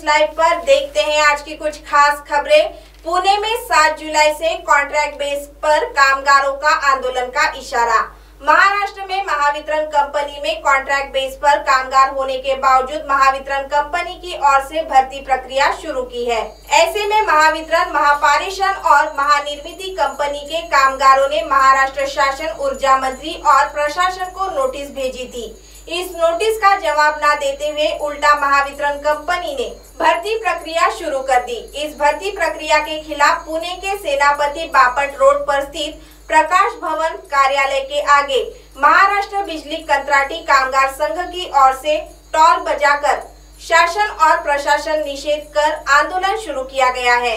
Live पर देखते हैं आज की कुछ खास खबरें। पुणे में 7 जुलाई से कॉन्ट्रैक्ट बेस पर कामगारों का आंदोलन का इशारा। महाराष्ट्र में महावितरण कंपनी में कॉन्ट्रैक्ट बेस पर कामगार होने के बावजूद महावितरण कंपनी की ओर से भर्ती प्रक्रिया शुरू की है। ऐसे में महावितरण, महापारेषण और महानिर्मिती कंपनी के कामगारों ने महाराष्ट्र शासन, ऊर्जा मंत्री और प्रशासन को नोटिस भेजी थी। इस नोटिस का जवाब न देते हुए उल्टा महावितरण कंपनी ने भर्ती प्रक्रिया शुरू कर दी। इस भर्ती प्रक्रिया के खिलाफ पुणे के सेनापति बापट रोड पर स्थित प्रकाश भवन कार्यालय के आगे महाराष्ट्र बिजली कंत्राटी कामगार संघ की ओर से टॉल बजाकर शासन और प्रशासन निषेध कर आंदोलन शुरू किया गया है।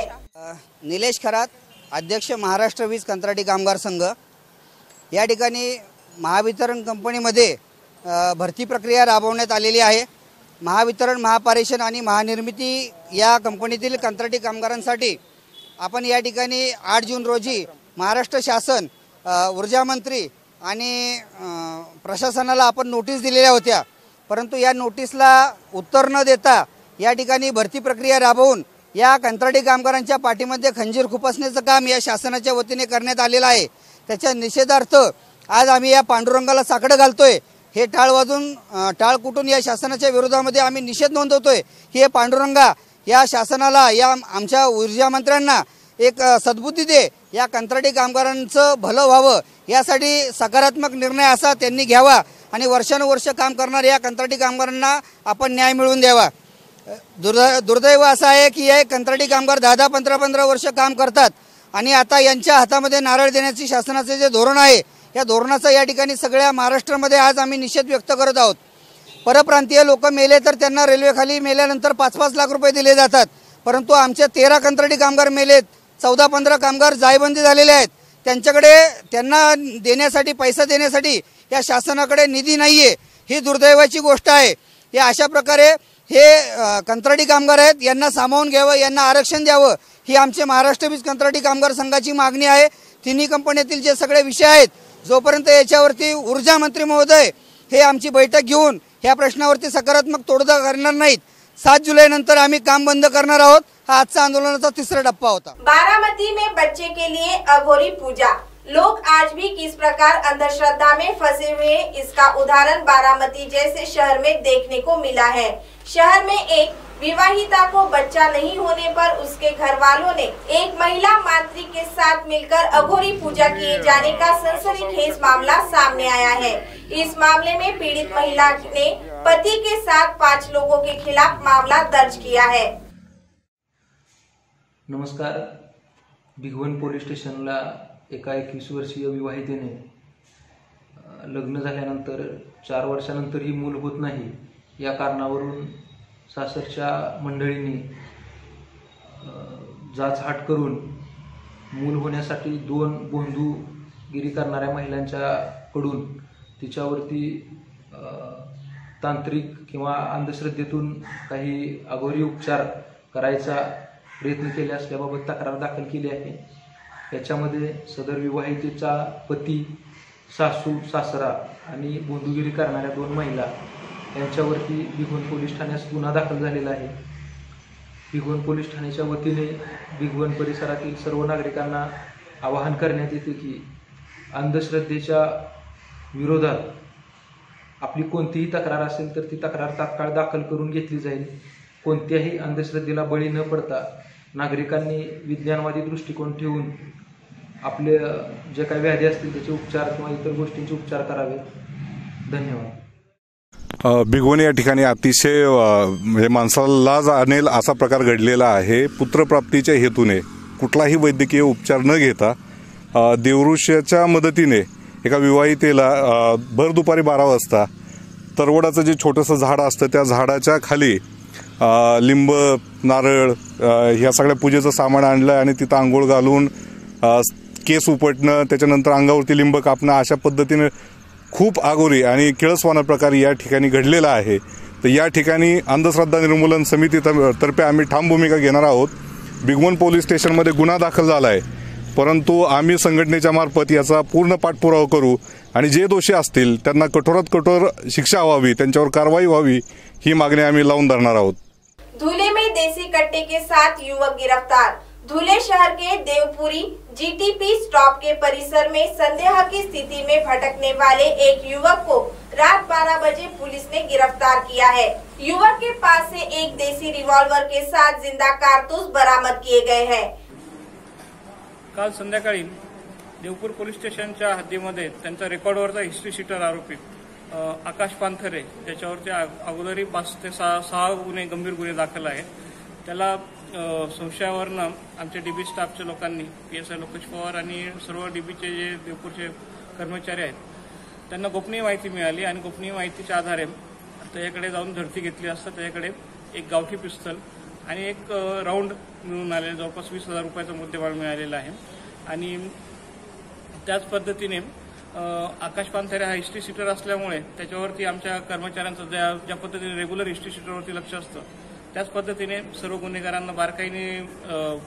निलेश खरात, अध्यक्ष महाराष्ट्र वीज कंत्राटी कामगार संघ, या ठिकाणी महावितरण कंपनीमध्ये भरती प्रक्रिया राबवण्यात आलेली आहे। महावितरण, महापारेषण आणि महानिर्मिती या कंपनीतील कंत्राटी कामगारांसाठी आपण या ठिकाणी 8 जून रोजी महाराष्ट्र शासन, ऊर्जा मंत्री आणि प्रशासनाला आपण नोटीस दिलेल्या होत्या, परंतु या नोटीसला उत्तर न देता या ठिकाणी भरती प्रक्रिया राबवून या कंत्राटी कामगारांच्या पाठीमध्ये खंजीर खुपसण्याचं काम या शासनाच्या वतीने करण्यात आलेलं आहे। त्याच्या निषेधार्थ आज आम्ही या पांडुरंगाला साकडं घालतोय। हे टाळ वाजून, टाळ कुटून या शासनाच्या विरोधामध्ये आम्ही निषेध नोंदवतोय की हे पांडुरंगा या शासनाला, या आमच्या ऊर्जा मंत्र्यांना एक सद्बुद्धी दे, या कंत्राटी कामगारांचं भलं व्हावं यासाठी सकारात्मक निर्णय असा त्यांनी घ्यावा आणि वर्षानुवर्ष काम करणाऱ्या या कंत्राटी कामगारांना आपण न्याय मिळवून द्यावा। दुर्दैव असं आहे की हे कंत्राटी कामगार 10-10, 15-15 वर्ष काम करतात आणि आता यांच्या हातामध्ये नारळ देण्याची शासनाचे जे धोरण आहे, या धोरणाचा या ठिकाणी सगळ्या महाराष्ट्रामध्ये आज आम्ही निषेध व्यक्त करत आहोत। परप्रांतीय लोक मेले तर त्यांना रेल्वेखाली मेल्यानंतर 5-5 लाख रुपये दिले जातात, परंतु आमचे 13 कंत्राटी कामगार मेलेत, 14-15 कामगार जायबंदी झालेले आहेत। त्यांना देण्यासाठी, पैसा देण्यासाठी या शासनाकडे निधी नाहीये। ही दुर्दैवाची गोष्ट आहे। या अशा प्रकारे हे कंत्राटी कामगार आहेत, यांना सामावून घ्यावं, यांना आरक्षण द्यावं, ही आमचे महाराष्ट्र वीज कंत्राटी कामगार संघाची मागणी आहे। तिन्ही कंपन्यातील जे सगळे विषय आहेत, जोपर्यंत याच्यावरती ऊर्जा मंत्री महोदय हे आमची बैठक घेऊन ह्या प्रश्नावरती सकारात्मक तोडगा करणार नाहीत, 7 जुलै नंतर आम्ही काम बंद करणार आहोत। हा आजचा आंदोलनाचा तिसरा टप्पा होता। बारामती में बच्चे के लिए अघोरी पूजा। लोग आज भी किस प्रकार अंधश्रद्धा में फंसे हुए, इसका उदाहरण बारामती जैसे शहर में देखने को मिला है। शहर में एक विवाहिता को बच्चा नहीं होने पर उसके घर वालों ने एक महिला मांत्रिक के साथ मिलकर अघोरी पूजा किए जाने का सनसनीखेज मामला सामने आया है। इस मामले में पीड़ित महिला ने पति के साथ 5 लोगों के खिलाफ मामला दर्ज किया है। नमस्कार। भिगवण पोलीस स्टेशनला एका 21 वर्षीय विवाहितेने लग्न झाल्यानंतर 4 वर्षानंतरही मूल होत नाही या कारणावरून सासरच्या मंडळींनी जाचहाट करून मूल होण्यासाठी 2 बोंधूगिरी करणाऱ्या महिलांच्याकडून तिच्यावरती तांत्रिक किंवा अंधश्रद्धेतून काही अघोरी उपचार करायचा प्रयत्न केले असल्याबाबत तक्रार दाखल केली आहे। याच्यामध्ये सदर विवाहितेचा पती, सासू, सासरा आणि बोंधुगिरी करणाऱ्या 2 महिला यांच्यावरती भिगवण पोलीस ठाण्यात गुन्हा दाखल झालेला आहे। भिगवण पोलीस ठाण्याच्या वतीने भिगवण परिसरातील सर्व नागरिकांना आवाहन करण्यात येते की अंधश्रद्धेच्या विरोधात आपली कोणतीही तक्रार असेल तर ती तक्रार तात्काळ दाखल करून घेतली जाईल। कोणत्याही अंधश्रद्धेला बळी न पडता नागरिकांनी विज्ञानवादी दृष्टिकोन ठेवून आपले जे काही व्याधी असतील त्याचे उपचार किंवा इतर गोष्टींचे उपचार करावेत। धन्यवाद। भिगवण या ठिकाणी अतिशय म्हणजे माणसाला लाज आणेल असा प्रकार घडलेला आहे। पुत्रप्राप्तीच्या हेतूने कुठलाही वैद्यकीय उपचार न घेता देवऋषीच्या मदतीने एका विवाहितेला भर दुपारी 12 वाजता तरवडाचं जे छोटंसं झाड असतं त्या झाडाच्या खाली लिंब, नारळ ह्या सगळ्या पूजेचं सामान आणलं आणि तिथं आंघोळ घालून केस उपटणं, त्याच्यानंतर अंगावरती लिंब कापणं, अशा पद्धतीने खूप अघोरी आणि किळसवाना प्रकार या ठिकाणी घडलेला आहे। तर या ठिकाणी अंधश्रद्धा निर्मूलन समितीतर्फे आम्ही ठाम भूमिका घेणार आहोत। भिगवण पोलीस स्टेशनमध्ये गुन्हा दाखल झाला आहे, परंतु आम्ही संघटनेच्या मार्फत याचा पूर्ण पाठपुरावा करू आणि जे दोषी असतील त्यांना कठोरात कठोर शिक्षा व्हावी, त्यांच्यावर कारवाई व्हावी ही मागणी आम्ही लावून धरणार आहोत। धुले में देसी कट्टे के साथ युवक गिरफ्तार। धुले शहर के देवपुरी जीटीपी स्टॉप के परिसर में संदेह की स्थिति में भटकने वाले एक युवक को रात 12 बजे पुलिस ने गिरफ्तार किया है। युवक के पास से एक देसी रिवॉल्वर के साथ जिंदा कारतूस बरामद किए गए हैं। काल संध्याकाळी देवपूर पोलीस स्टेशनच्या हद्दीमध्ये त्यांचा रेकॉर्डवरचा हिस्ट्री शीटर आरोपी आकाश पानखरे त्याच्यावरती अगोदरही 5 ते 6 गुन्हे गंभीर गुन्हे दाखल आहेत। त्याला संशयावरनं आमच्या डीबी स्टाफच्या लोकांनी पीएसआय लोकेश पवार आणि सर्व डीबीचे जे देवपूरचे कर्मचारी आहेत त्यांना गोपनीय माहिती मिळाली आणि गोपनीय माहितीच्या आधारे त्याच्याकडे जाऊन झडती घेतली असता त्याच्याकडे एक गावठी पिस्तल आणि एक राऊंड मिळून आलेले जवळपास 20,000 रुपयाचा मुद्देमाल मिळालेला आहे। आणि त्याच पद्धतीने आकाश पानखरे हा हिस्ट्री शीटर असल्यामुळे त्याच्यावरती आमच्या कर्मचाऱ्यांचं ज्या पद्धतीने रेग्युलर हिस्ट्री शीटरवरती लक्ष असतं त्याच पद्धतीने सर्व गुन्हेगारांना बारकाईने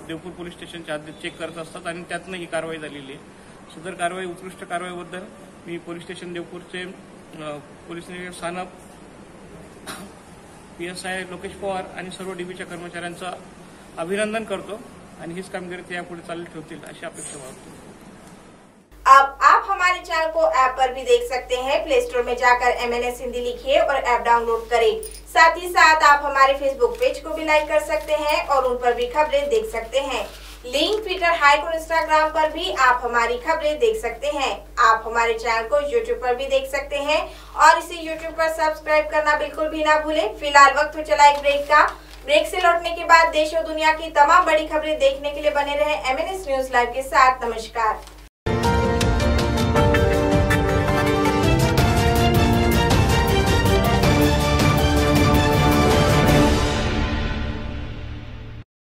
देवपूर पोलीस स्टेशनच्या हद्दीत चेक करत असतात आणि त्यातनं ही कारवाई झालेली आहे। सदर कारवाई उत्कृष्ट कारवाईबद्दल मी पोलीस स्टेशन देवपूरचे पोलीस निरीक्षक स्थानक पीएसआय लोकेश पवार आणि सर्व डीबीच्या कर्मचाऱ्यांचं अभिनंदन करतो आणि हीच कामगिरी ते यापुढे चालू ठेवतील अशी अपेक्षा बाळगतो। अब आप हमारे चैनल को ऐप पर भी देख सकते हैं। प्ले स्टोर में जाकर MNS हिंदी लिखिए और ऐप डाउनलोड करें। साथ ही साथ आप हमारे फेसबुक पेज को भी लाइक कर सकते हैं और उन पर भी खबरें देख सकते हैं। लिंक ट्विटर, हाइक और इंस्टाग्राम पर भी आप हमारी खबरें देख सकते हैं। आप हमारे चैनल को YouTube पर भी देख सकते हैं और इसे YouTube पर सब्सक्राइब करना बिल्कुल भी ना भूलें। फिलहाल वक्त हो चला एक ब्रेक का। ब्रेक से लौटने के बाद देश और दुनिया की तमाम बड़ी खबरें देखने के लिए बने रहे MNS न्यूज लाइव के साथ। नमस्कार।